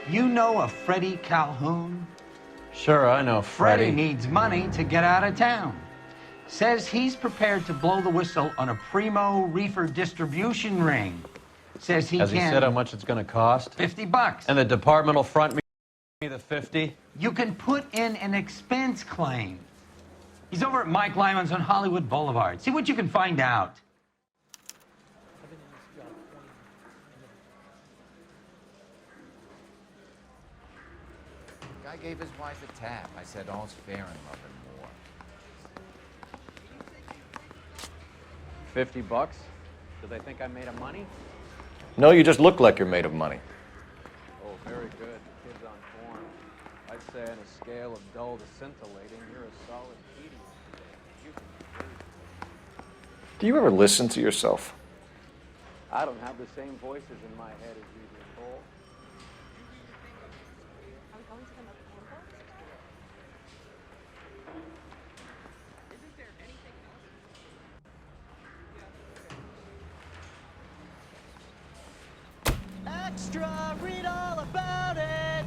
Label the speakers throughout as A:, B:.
A: You know a Freddie Calhoun?
B: Sure, I know
A: Freddie needs money to get out of town. Says he's prepared to blow the whistle on a primo Reefer distribution ring. Says
B: Has he said how much it's going to cost?
A: $50.
B: And the department will front me the 50?
A: You can put in an expense claim. He's over at Mike Lyman's on Hollywood Boulevard. See what you can find out.
C: Guy gave his wife a tap. I said, all's fair in love and war.
B: $50? Do they think I'm made of money?
D: No, you just look like you're made of money.
B: Oh, very good. Kid's on form. I'd say on a scale of dull to scintillating, you're a solid medium today. You can
D: Do you ever listen to yourself?
B: I don't have the same voices in my head as you do, Cole.
E: Extra, read all about it.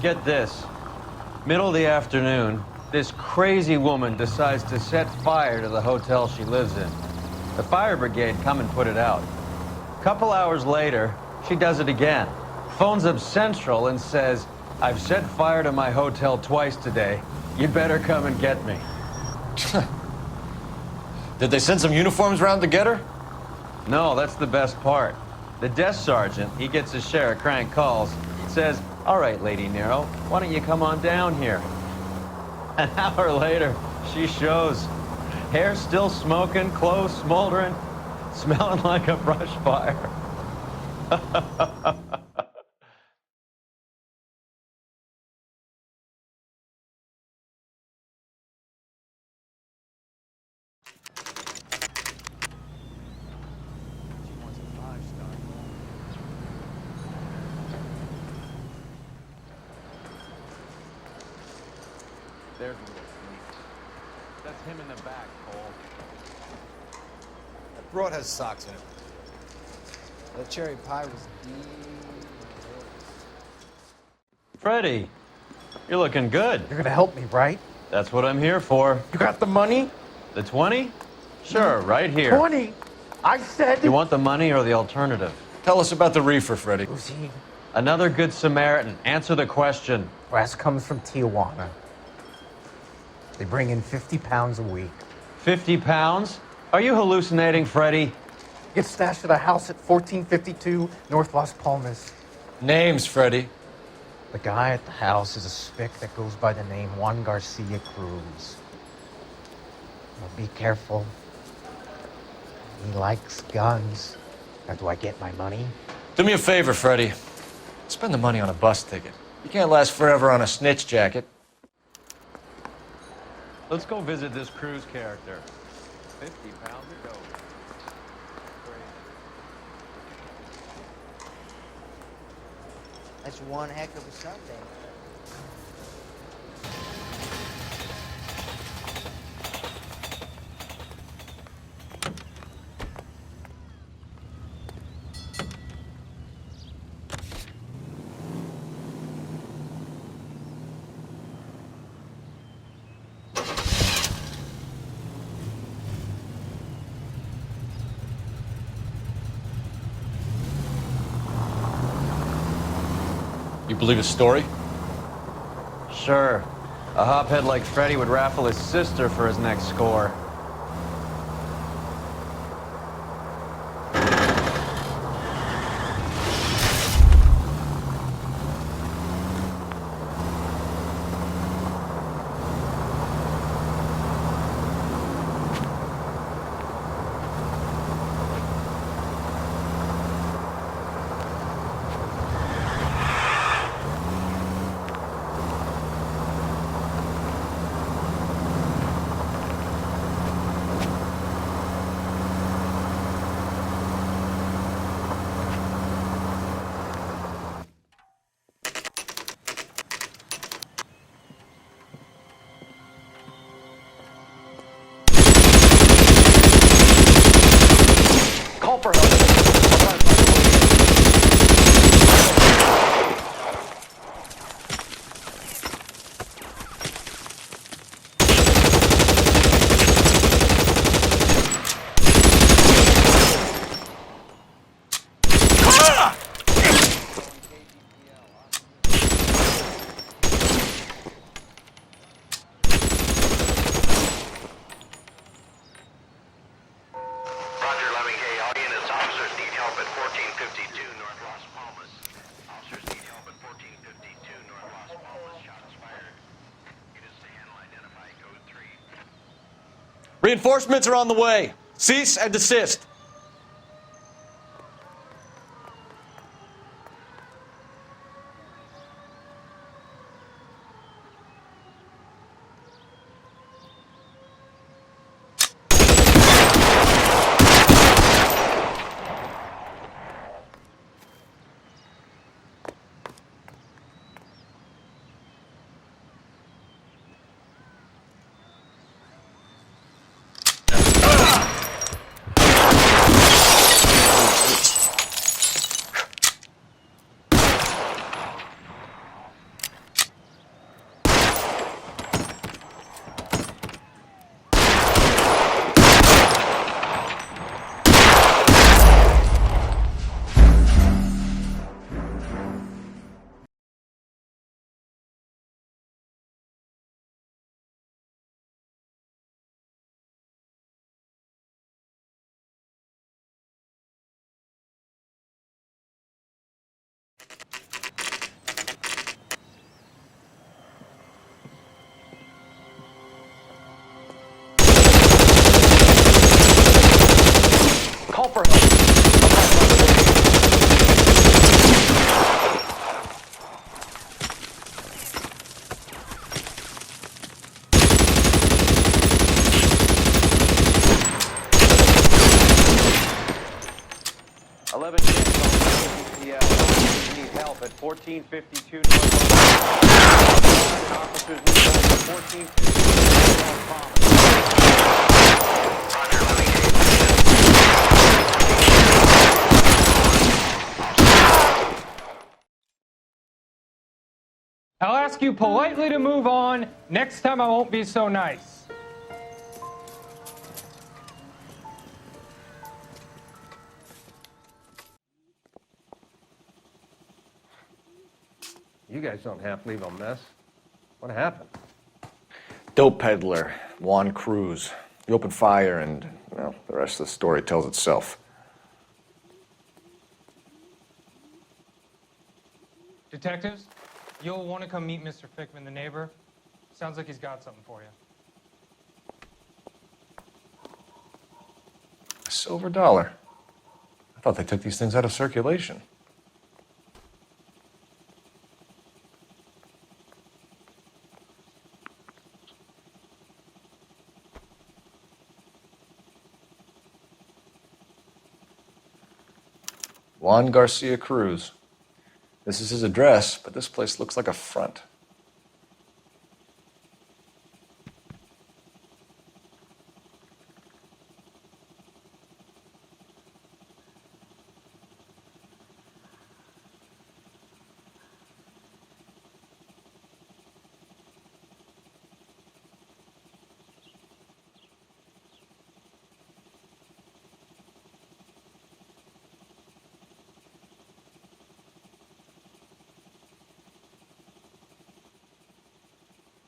B: Get this. Middle of the afternoon, this crazy woman decides to set fire to the hotel she lives in. The fire brigade come and put it out. A couple hours later, she does it again. Phones up Central and says, I've set fire to my hotel twice today. You'd better come and get me.
D: Did they send some uniforms around to get her?
B: No, that's the best part. The desk sergeant, he gets his share of crank calls, says, all right, Lady Nero, why don't you come on down here? An hour later, she shows. Hair still smoking, clothes smoldering, smelling like a brush fire. There's a little sneak. That's him in the back, Cole.
F: That broad has socks in it. That cherry pie was deep.
B: Freddie, you're looking good.
G: You're gonna help me, right?
B: That's what I'm here for.
G: You got the money?
B: The 20? Sure, right here.
G: 20? I said...
B: You want the money or the alternative?
D: Tell us about the reefer, Freddie.
G: Who's he?
B: Another good Samaritan. Answer the question.
G: Brass comes from Tijuana. They bring in 50 pounds a week.
B: 50 pounds? Are you hallucinating, Freddie?
G: Get stashed at a house at 1452 North Las Palmas.
D: Names, Freddie.
G: The guy at the house is a spick that goes by the name Juan Garcia Cruz. Well, be careful. He likes guns. Now, do I get my money?
D: Do me a favor, Freddie. Spend the money on a bus ticket. You can't last forever on a snitch jacket.
B: Let's go visit this Cruz character. 50 pounds to go.
E: That's one heck of a Sunday.
D: You believe his story?
B: Sure. A hophead like Freddie would raffle his sister for his next score.
H: help at 1452 North Las Palmas. Officers need help at 1452 North Las Palmas. Shots fired. It is San, identify code 3.
D: Reinforcements are on the way. Cease and desist. Call for help.
B: 11 10, need help at 1452 North Las Palmas. Officers need help at 1452 North Las Palmas.
I: I'll ask you politely to move on. Next time I won't be so nice.
J: You guys don't have to leave a mess. What happened?
D: Dope peddler, Juan Cruz. He opened fire and, well, the rest of the story tells itself.
I: Detectives, you'll want to come meet Mr. Fickman, the neighbor. Sounds like he's got something for you.
D: A silver dollar. I thought they took these things out of circulation. Juan Garcia Cruz. This is his address, but this place looks like a front.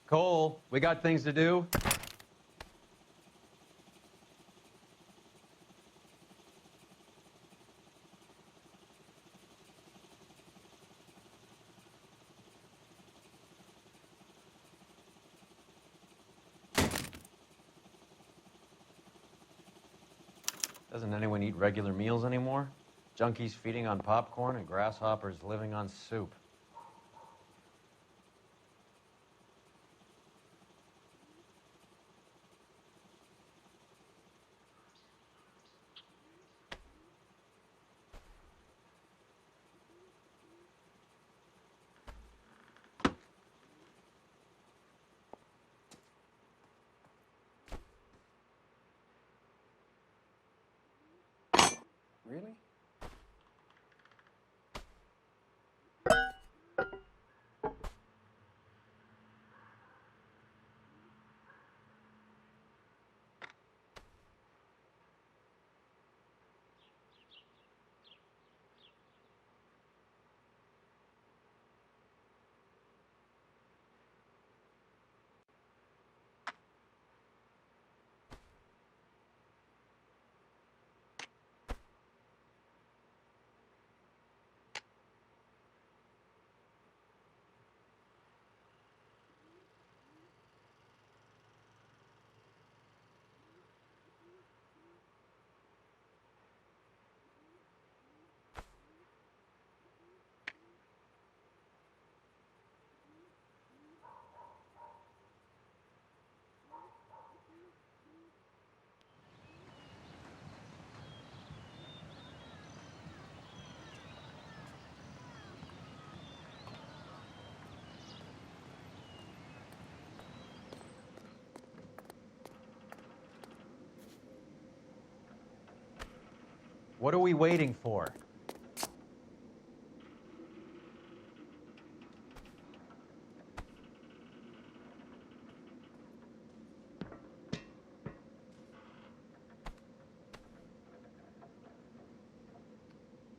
B: Cole, we got things to do. Doesn't anyone eat regular meals anymore? Junkies feeding on popcorn and grasshoppers living on soup.
J: Really?
B: What are we waiting for?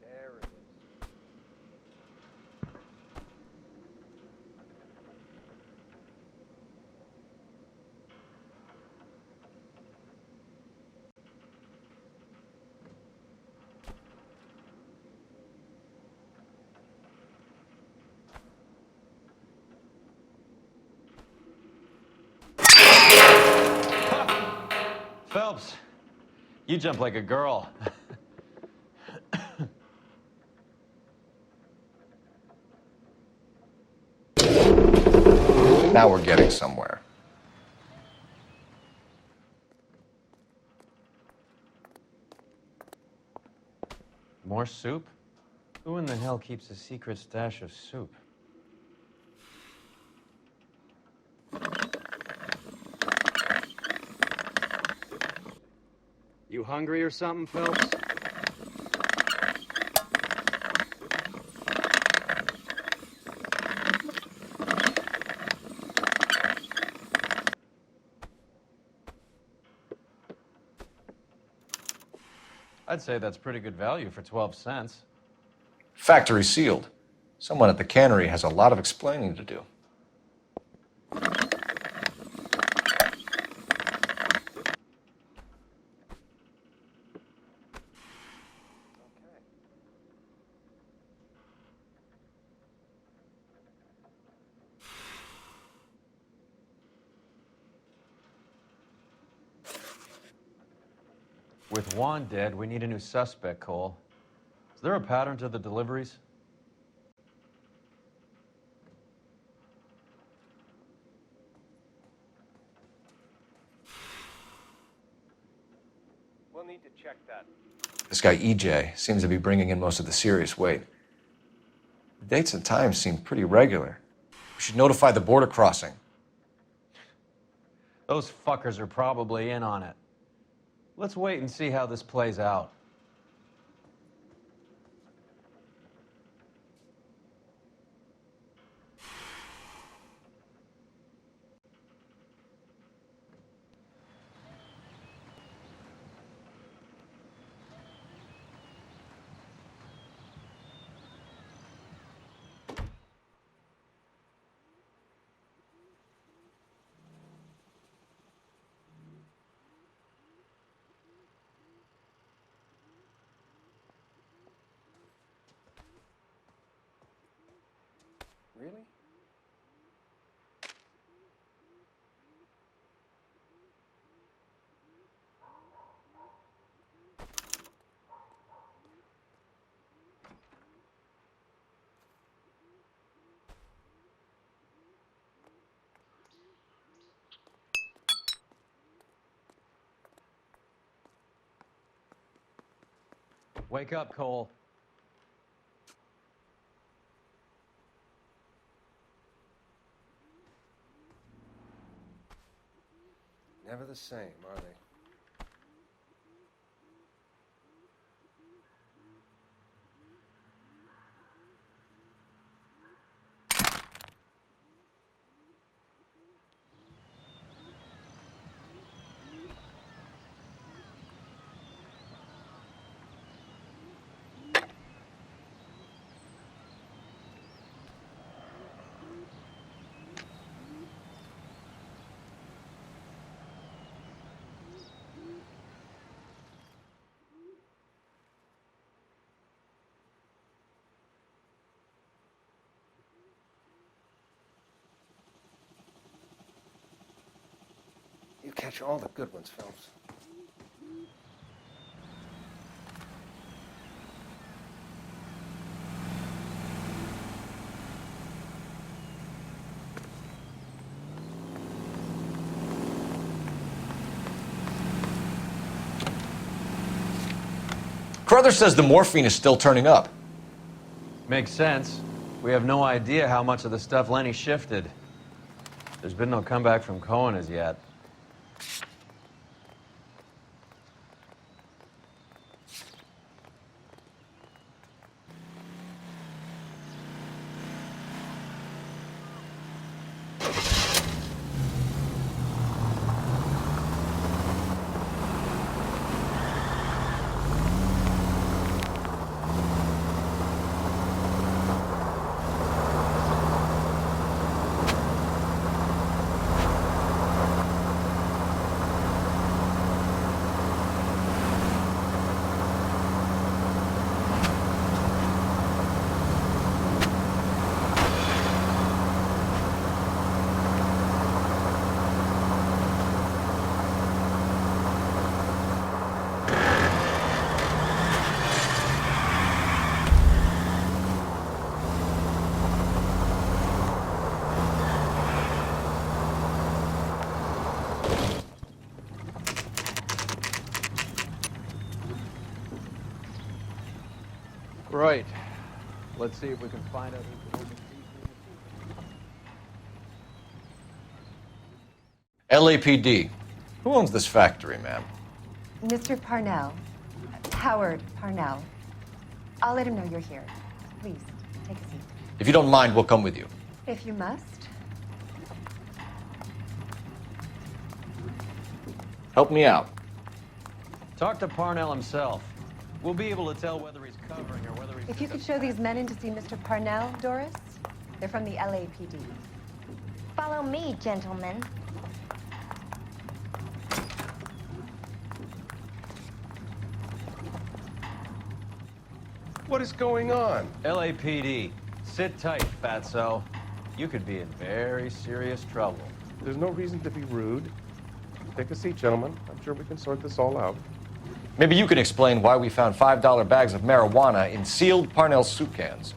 J: There it is.
B: Phelps, you jump like a girl.
D: Now we're getting somewhere.
B: More soup? Who in the hell keeps a secret stash of soup? You hungry or something, Phelps? I'd say that's pretty good value for 12 cents.
D: Factory sealed. Someone at the cannery has a lot of explaining to do.
B: With Juan dead, we need a new suspect, Cole. Is there a pattern to the deliveries?
J: We'll need to check that.
D: This guy EJ seems to be bringing in most of the serious weight. The dates and times seem pretty regular. We should notify the border crossing.
B: Those fuckers are probably in on it. Let's wait and see how this plays out.
J: Really?
B: Wake up, Cole.
J: Never the same, are they? You catch all the good ones, Phelps.
D: Carruthers says the morphine is still turning up.
B: Makes sense. We have no idea how much of the stuff Lenny shifted. There's been no comeback from Cohen as yet. Right. Let's see if we can find out who's the
D: LAPD. Who owns this factory, ma'am?
K: Mr. Parnell. Howard Parnell. I'll let him know you're here. Please, take a seat.
D: If you don't mind, we'll come with you.
K: If you must.
D: Help me out.
B: Talk to Parnell himself. We'll be able to tell whether he's covering or whether he's...
K: If you could show these men in to see Mr. Parnell, Doris. They're from the LAPD.
L: Follow me, gentlemen.
J: What is going on?
B: LAPD. Sit tight, fatso. You could be in very serious trouble.
J: There's no reason to be rude. Take a seat, gentlemen. I'm sure we can sort this all out.
D: Maybe you can explain why we found $5 bags of marijuana in sealed Parnell soup cans.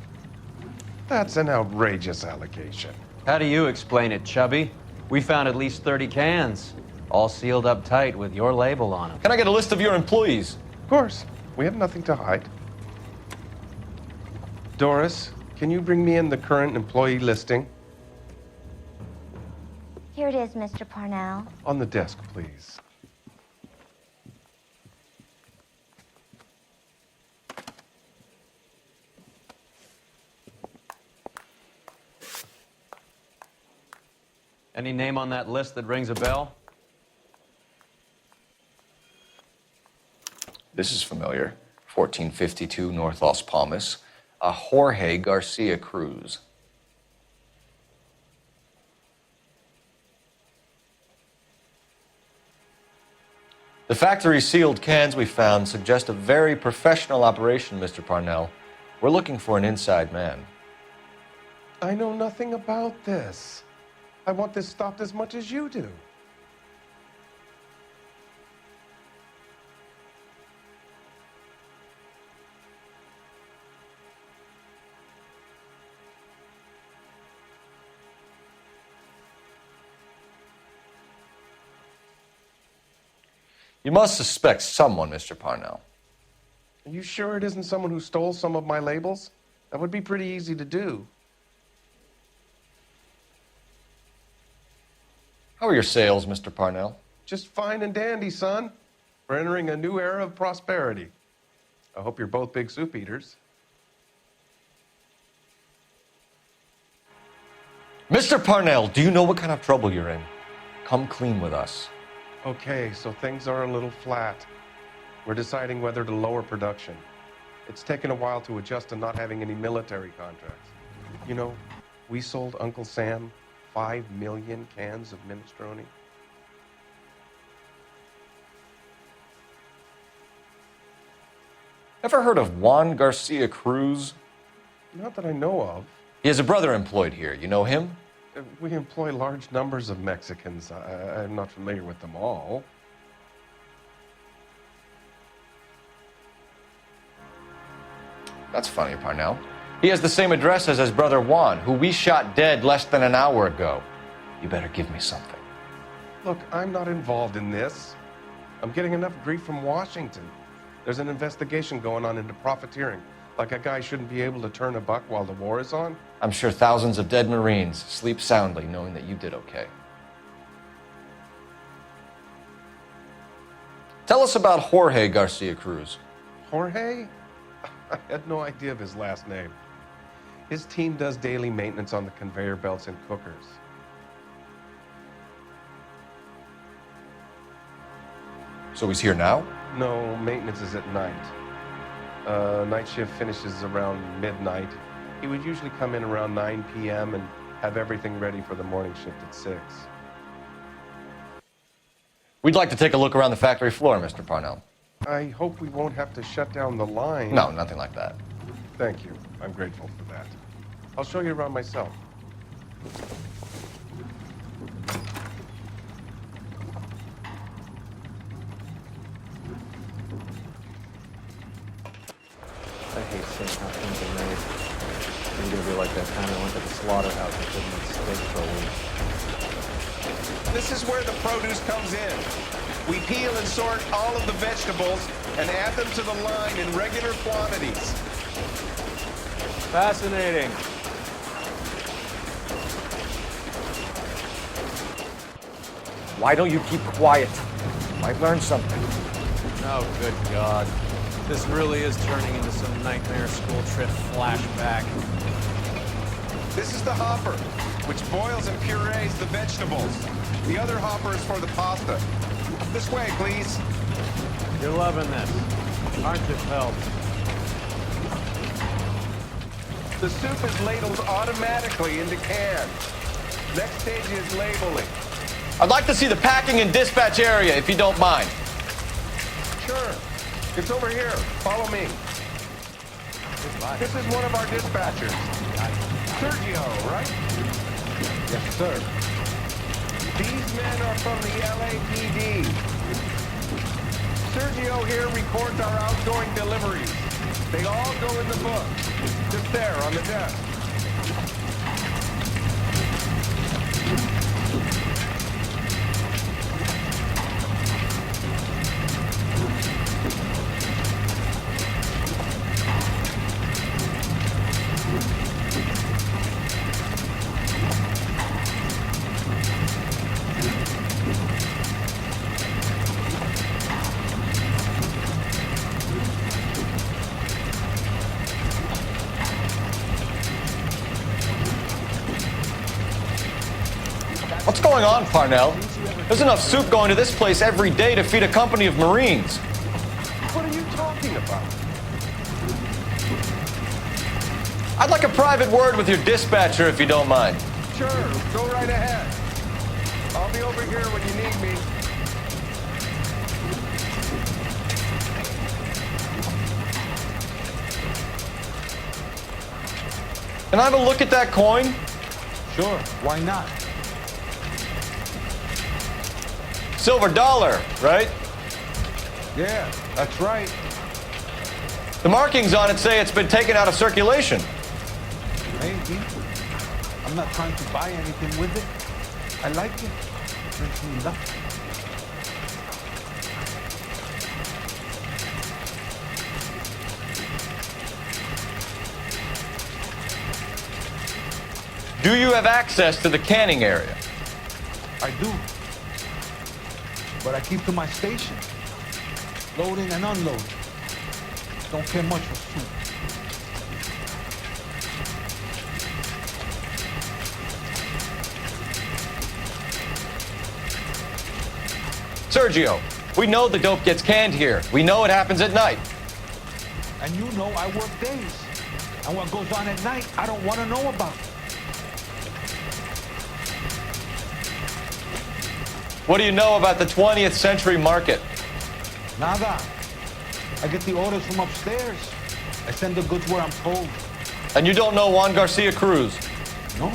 J: That's an outrageous allegation.
B: How do you explain it, Chubby? We found at least 30 cans, all sealed up tight with your label on them.
D: Can I get a list of your employees?
J: Of course. We have nothing to hide. Doris, can you bring me in the current employee listing?
L: Here it is, Mr. Parnell.
J: On the desk, please.
B: Any name on that list that rings a bell?
D: This is familiar. 1452 North Las Palmas. A Jorge Garcia Cruz. The factory sealed cans we found suggest a very professional operation, Mr. Parnell. We're looking for an inside man.
J: I know nothing about this. I want this stopped as much as you do.
D: You must suspect someone, Mr. Parnell.
J: Are you sure it isn't someone who stole some of my labels? That would be pretty easy to do.
D: How are your sales, Mr. Parnell?
J: Just fine and dandy, son. We're entering a new era of prosperity. I hope you're both big soup eaters.
D: Mr. Parnell, do you know what kind of trouble you're in? Come clean with us.
J: Okay, so things are a little flat. We're deciding whether to lower production. It's taken a while to adjust to not having any military contracts. You know, we sold Uncle Sam 5 million cans of minestrone.
D: Ever heard of Juan Garcia Cruz?
J: Not that I know of.
D: He has a brother employed here. You know him?
J: We employ large numbers of Mexicans. I'm not familiar with them all.
D: That's funny, Parnell. He has the same address as his brother Juan, who we shot dead less than an hour ago. You better give me something.
J: Look, I'm not involved in this. I'm getting enough grief from Washington. There's an investigation going on into profiteering. Like a guy shouldn't be able to turn a buck while the war is on.
D: I'm sure thousands of dead Marines sleep soundly knowing that you did okay. Tell us about Jorge Garcia Cruz.
J: Jorge? I had no idea of his last name. His team does daily maintenance on the conveyor belts and cookers.
D: So he's here now?
J: No, maintenance is at night. Night shift finishes around midnight. He would usually come in around 9 p.m. and have everything ready for the morning shift at 6.
D: We'd like to take a look around the factory floor, Mr. Parnell.
J: I hope we won't have to shut down the line.
D: No, nothing like that.
J: Thank you. I'm grateful for that. I'll show you around myself.
B: I hate seeing how things are made. I'm gonna be like that time I went to the slaughterhouse and couldn't eat steak for a week.
J: This is where the produce comes in. We peel and sort all of the vegetables and add them to the line in regular quantities.
B: Fascinating.
D: Why don't you keep quiet? Might learn something.
B: Oh, good God. This really is turning into some nightmare school trip flashback.
J: This is the hopper, which boils and purees the vegetables. The other hopper is for the pasta. This way, please.
B: You're loving this, aren't you, Phelps?
J: The soup is ladled automatically into cans. Next stage is labeling.
D: I'd like to see the packing and dispatch area, if you don't mind.
J: Sure. It's over here. Follow me. This is one of our dispatchers. Sergio, right?
F: Yes, sir.
J: These men are from the LAPD. Sergio here records our outgoing deliveries. They all go in the book. Just there on the desk.
D: What's going on, Parnell? There's enough soup going to this place every day to feed a company of Marines.
J: What are you talking about?
D: I'd like a private word with your dispatcher, if you don't mind.
J: Sure, go right ahead. I'll be over here when you need me.
D: Can I have a look at that coin?
F: Sure, why not?
D: Silver dollar, right?
F: Yeah, that's right.
D: The markings on it say it's been taken out of circulation.
F: Maybe. I'm not trying to buy anything with it. I like it. Makes me laugh.
D: Do you have access to the canning area?
F: I do. But I keep to my station. Loading and unloading. Don't care much for soup.
D: Sergio, we know the dope gets canned here. We know it happens at night.
F: And you know I work days. And what goes on at night, I don't want to know about.
D: What do you know about the 20th century market?
F: Nada. I get the orders from upstairs. I send the goods where I'm told.
D: And you don't know Juan Garcia Cruz?
F: No,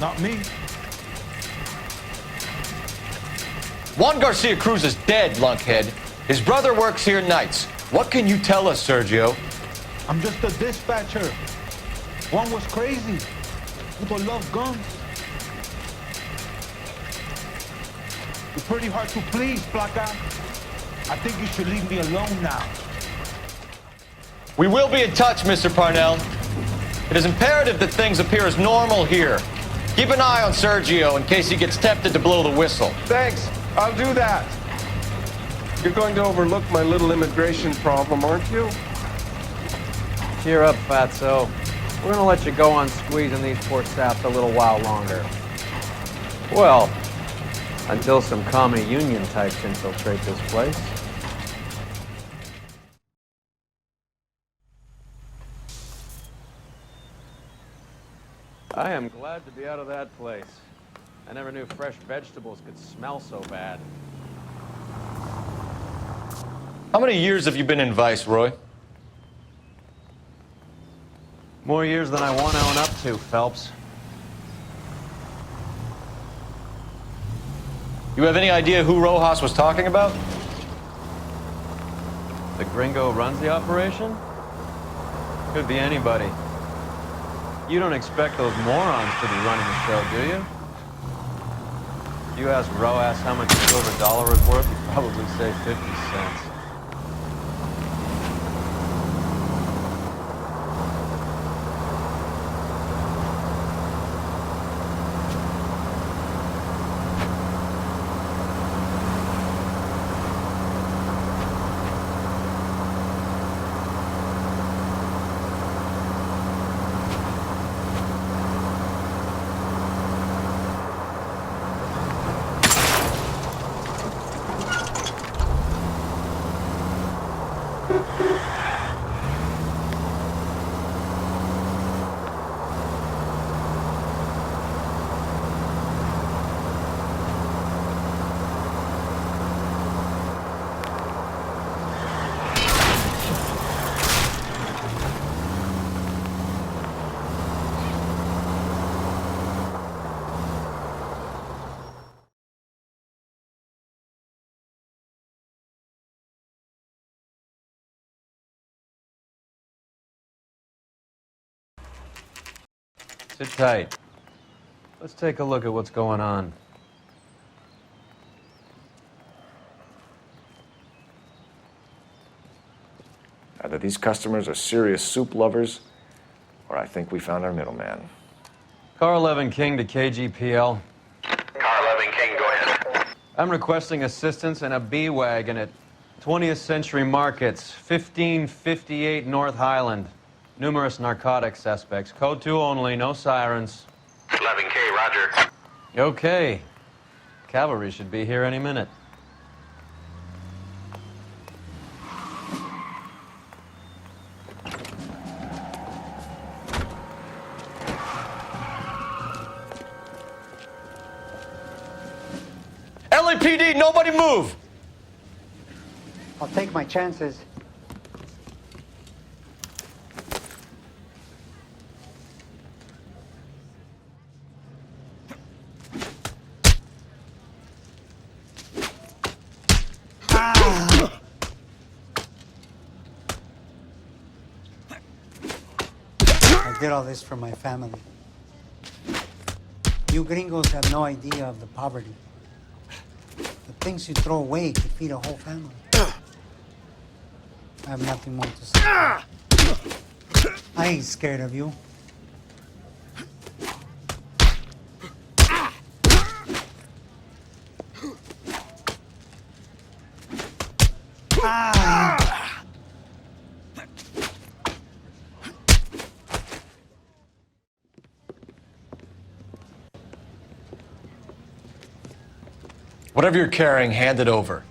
F: not me.
D: Juan Garcia Cruz is dead, lunkhead. His brother works here nights. What can you tell us, Sergio?
F: I'm just a dispatcher. One was crazy. People love guns. You're pretty hard to please, Placa. I think you should leave me alone now.
D: We will be in touch, Mr. Parnell. It is imperative that things appear as normal here. Keep an eye on Sergio in case he gets tempted to blow the whistle.
J: Thanks. I'll do that. You're going to overlook my little immigration problem, aren't you?
B: Cheer up, Fatso. We're gonna let you go on squeezing these poor saps a little while longer. Well, until some commie union types infiltrate this place. I am glad to be out of that place. I never knew fresh vegetables could smell so bad.
D: How many years have you been in Vice, Roy?
B: More years than I want to own up to, Phelps.
D: You have any idea who Rojas was talking about?
B: The gringo runs the operation? Could be anybody. You don't expect those morons to be running the show, do you? If you ask Rojas how much a silver dollar is worth, he'd probably say 50 cents. Sit tight. Let's take a look at what's going on.
M: Either these customers are serious soup lovers, or I think we found our middleman.
B: Car 11 King to KGPL.
H: Car 11 King, go ahead.
B: I'm requesting assistance in a B-Wagon at 20th Century Markets, 1558 North Highland. Numerous narcotic suspects. Code 2 only, no sirens.
H: 11K, roger.
B: Okay. Cavalry should be here any minute.
D: LAPD, nobody move!
E: I'll take my chances. I did all this for my family. You gringos have no idea of the poverty. The things you throw away could feed a whole family. I have nothing more to say. I ain't scared of you.
D: Whatever you're carrying, hand it over.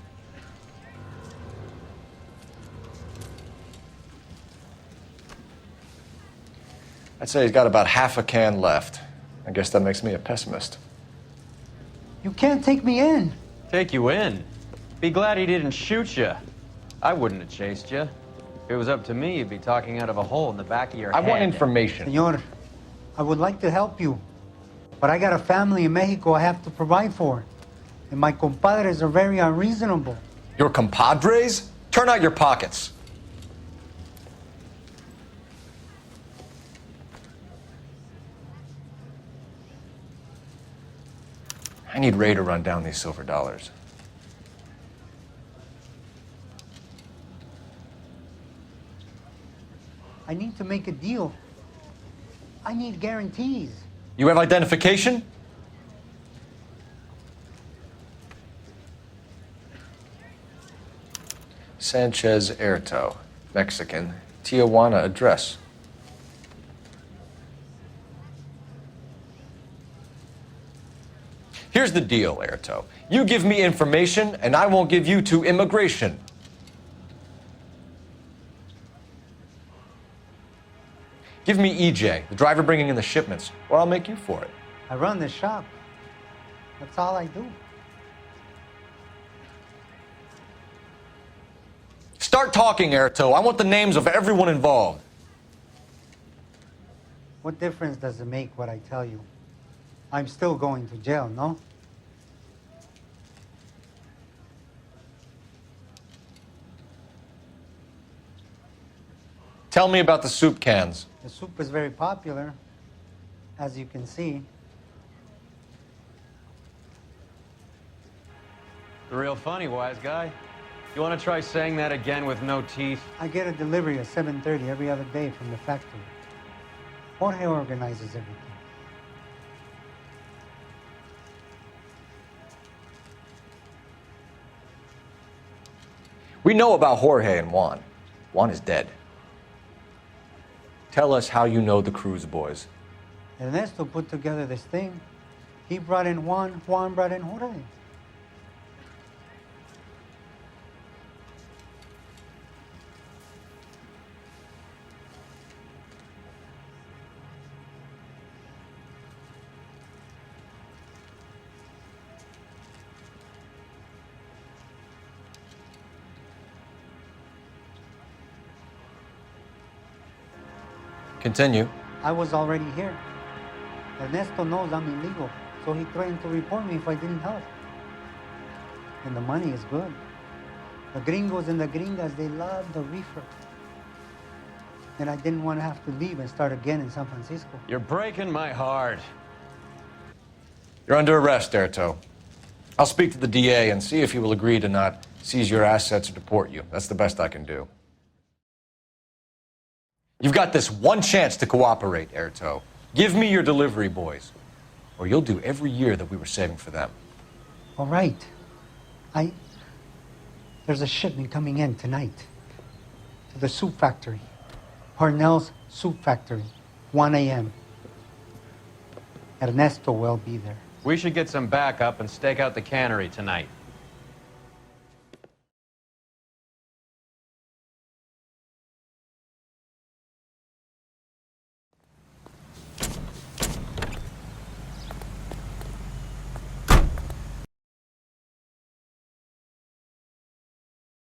M: I'd say he's got about half a can left. I guess that makes me a pessimist.
E: You can't take me in.
B: Take you in? Be glad he didn't shoot you. I wouldn't have chased you. If it was up to me, you'd be talking out of a hole in the back of your head.
D: I want information.
E: Senor, I would like to help you, but I got a family in Mexico I have to provide for. And my compadres are very unreasonable.
D: Your compadres? Turn out your pockets.
M: I need Ray to run down these silver dollars.
E: I need to make a deal. I need guarantees.
D: You have identification?
M: Sanchez Erto, Mexican, Tijuana address.
D: Here's the deal, Erto. You give me information, and I won't give you to immigration. Give me EJ, the driver bringing in the shipments, or I'll make you for it.
E: I run the shop. That's all I do.
D: Start talking, Erto. I want the names of everyone involved.
E: What difference does it make what I tell you? I'm still going to jail, no?
D: Tell me about the soup cans.
E: The soup is very popular, as you can see.
B: It's real funny, wise guy. You want to try saying that again with no teeth?
E: I get a delivery at 7:30 every other day from the factory. Jorge organizes everything.
D: We know about Jorge and Juan. Juan is dead. Tell us how you know the Cruz boys.
E: Ernesto put together this thing. He brought in Juan, Juan brought in Jorge.
D: Continue.
E: I was already here. Ernesto knows I'm illegal, so he threatened to report me if I didn't help. And the money is good. The gringos and the gringas, they love the reefer. And I didn't want to have to leave and start again in San Francisco.
B: You're breaking my heart.
D: You're under arrest, Erto. I'll speak to the DA and see if he will agree to not seize your assets or deport you. That's the best I can do. You've got this one chance to cooperate, Erto. Give me your delivery boys, or you'll do every year that we were saving for them.
E: All right. There's a shipment coming in tonight to the soup factory. Parnell's Soup Factory, 1 a.m. Ernesto will be there.
B: We should get some backup and stake out the cannery tonight.